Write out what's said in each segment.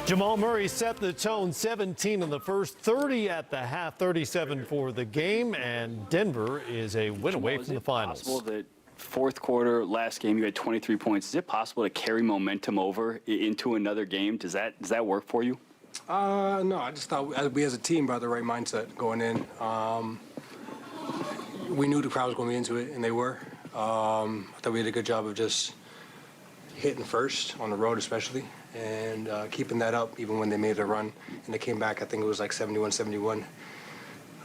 Jamal Murray set the tone, 17 in the first, 30 at the half, 37 for the game, and Denver is a win away from the finals. Is it possible that fourth quarter, last game, you had 23 points? Is it possible to carry momentum over into another game? Does that work for you? No, I just thought we as a team brought the right mindset going in. We knew the crowd was going to be into it, and they were. I thought we did a good job of just hitting first on the road especially, and keeping that up even when they made their run. And they came back, I think it was like 71-71.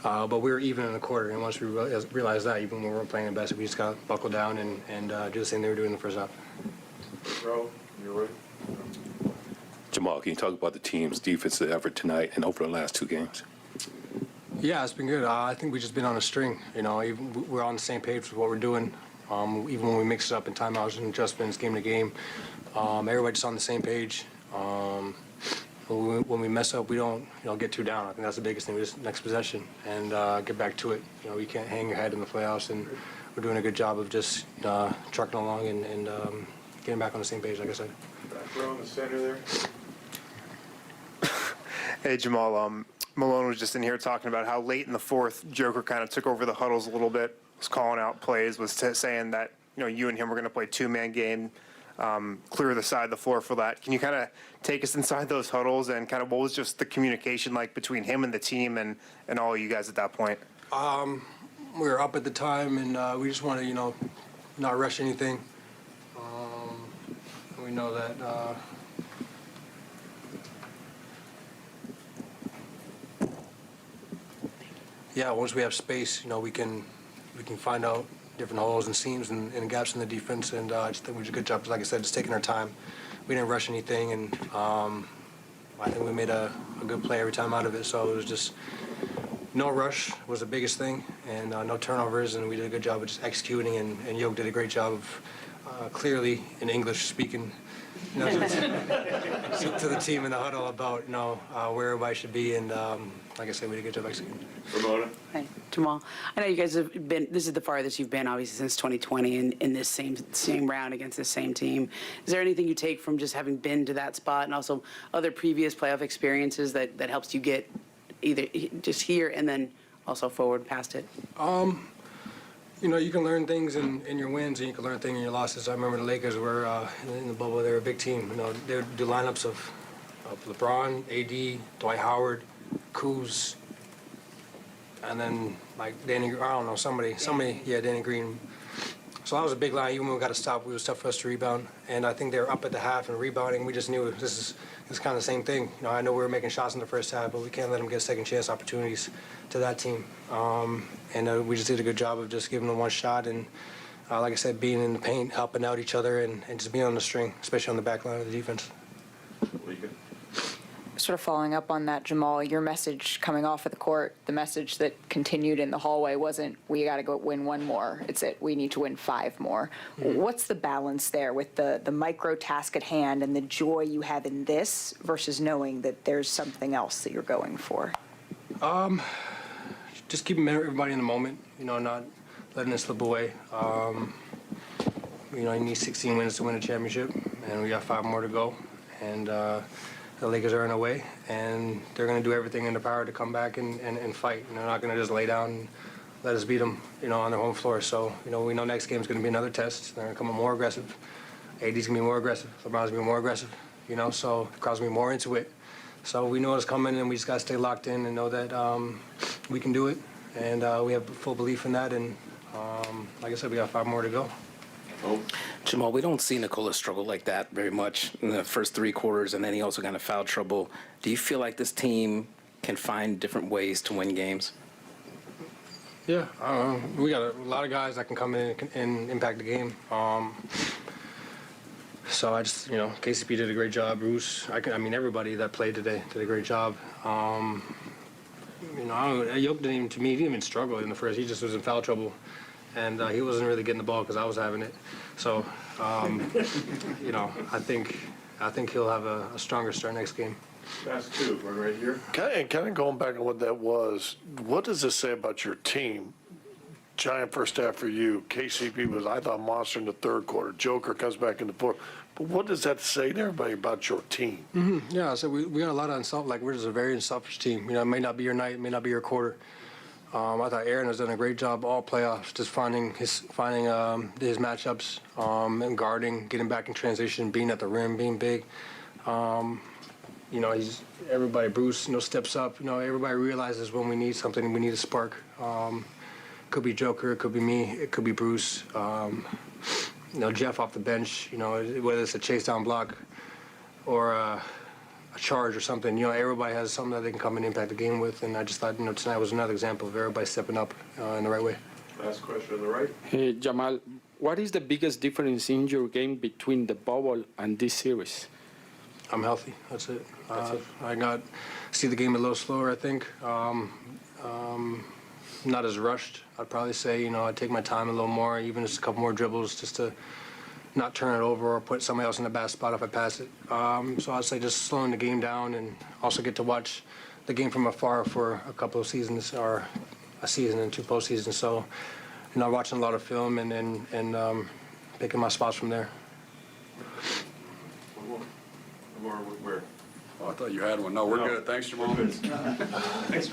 But we were even in the quarter, and once we realized that, even when we weren't playing the best, we just got to buckle down and do the same they were doing in the first half. Bro, you're right. Jamal, can you talk about the team's defensive effort tonight and over the last two games? Yeah, it's been good. I think we've just been on a string. You know, even we're on the same page with what we're doing. Even when we mix it up in timeouts and adjustments, game to game, everybody's just on the same page. When we mess up, we don't, get too down. I think that's the biggest thing. We just next possession and get back to it. You know, you can't hang your head in the playoffs, and we're doing a good job of just trucking along and getting back on the same page, like I said. Back row in the center there. Hey, Jamal. Malone was just in here talking about how late in the fourth, Joker kind of took over the huddles a little bit, was calling out plays, was saying that, you and him were going to play two-man game, clear the side of the floor for that. Can you kind of take us inside those huddles and kind of what was just the communication like between him and the team and all you guys at that point? We were up at the time, and we just want to, not rush anything. We know that once we have space, we can find out different holes and seams and gaps in the defense, and I just think we did a good job. Like I said, just taking our time. We didn't rush anything, and I think we made a good play every time out of it. So it was just no rush was the biggest thing, and no turnovers, and we did a good job of just executing, and Yoke did a great job of clearly in English speaking to the team in the huddle about where everybody should be, and like I said, we did a good job executing. Ramona. Hi, Jamal. I know you guys have been, this is the farthest you've been, obviously, since 2020 in this same round against the same team. Is there anything you take from just having been to that spot and also other previous playoff experiences that helps you get either just here and then also forward past it? You can learn things in your wins, and you can learn things in your losses. I remember the Lakers were in the bubble. They were a big team. They would do lineups of LeBron, AD, Dwight Howard, Kuz, and then like Danny. I don't know, somebody. Yeah, Danny Green. So that was a big line. Even when we got to stop, it was tough for us to rebound. And I think they were up at the half and rebounding. We just knew this is kind of the same thing. I know we were making shots in the first half, but we can't let them get second chance opportunities to that team. And we just did a good job of just giving them one shot. And like I said, being in the paint, helping out each other, and just being on the string, especially on the back line of the defense. Sort of following up on that, Jamal, your message coming off of the court, the message that continued in the hallway wasn't, we got to go win one more. It's that we need to win 5 more. Mm-hmm. What's the balance there with the micro task at hand and the joy you have in this versus knowing that there's something else that you're going for? Just keeping everybody in the moment, not letting it slip away. You need 16 wins to win a championship, and we got 5 more to go. And the Lakers are in a way, and they're going to do everything in their power to come back and fight. And they're not going to just lay down and let us beat them, on their home floor. So, we know next game is going to be another test. They're going to come in more aggressive. AD's going to be more aggressive. LeBron's going to be more aggressive, so the crowd's going to be more into it. So we know it's coming, and we just got to stay locked in and know that we can do it. And we have full belief in that. And like I said, we got 5 more to go. Jamal, we don't see Nikola struggle like that very much in the first 3 quarters, and then he also got in foul trouble. Do you feel like this team can find different ways to win games? Yeah, we got a lot of guys that can come in and impact the game. So I just, KCP did a great job. Bruce, everybody that played today did a great job. Yoke he didn't even struggle in the first. He just was in foul trouble. And he wasn't really getting the ball because I was having it. So, I think he'll have a stronger start next game. That's 2, right here. Kind of going back on what that was, what does this say about your team? Giant first half for you. KCP was, I thought, monster in the third quarter. Joker comes back in the fourth. But what does that say to everybody about your team? Yeah, so we got a lot of unselfish. Like we're just a very unselfish team. You know, it may not be your night, it may not be your quarter. I thought Aaron has done a great job all playoffs, just finding his matchups and guarding, getting back in transition, being at the rim, being big. You know, everybody. Bruce, you know, steps up. You know, everybody realizes when we need something, we need a spark. Could be Joker, it could be me, it could be Bruce. You know, Jeff off the bench. You know, whether it's a chase down block or a charge or something. You know, everybody has something that they can come and impact the game with. And I just thought, you know, tonight was another example of everybody stepping up in the right way. Last question on the right. Hey, Jamal, what is the biggest difference in your game between the bubble and this series? I'm healthy. That's it. I see the game a little slower, I think. Not as rushed. I'd probably say, you know, I take my time a little more, even just a couple more dribbles just to not turn it over or put somebody else in a bad spot if I pass it. So I'd say just slowing the game down and also get to watch the game from afar for a couple of seasons or a season and 2 postseasons. So, you know, watching a lot of film and picking my spots from there. One more, where? Oh, I thought you had one. No, we're good. Thanks, Jamal. Thanks.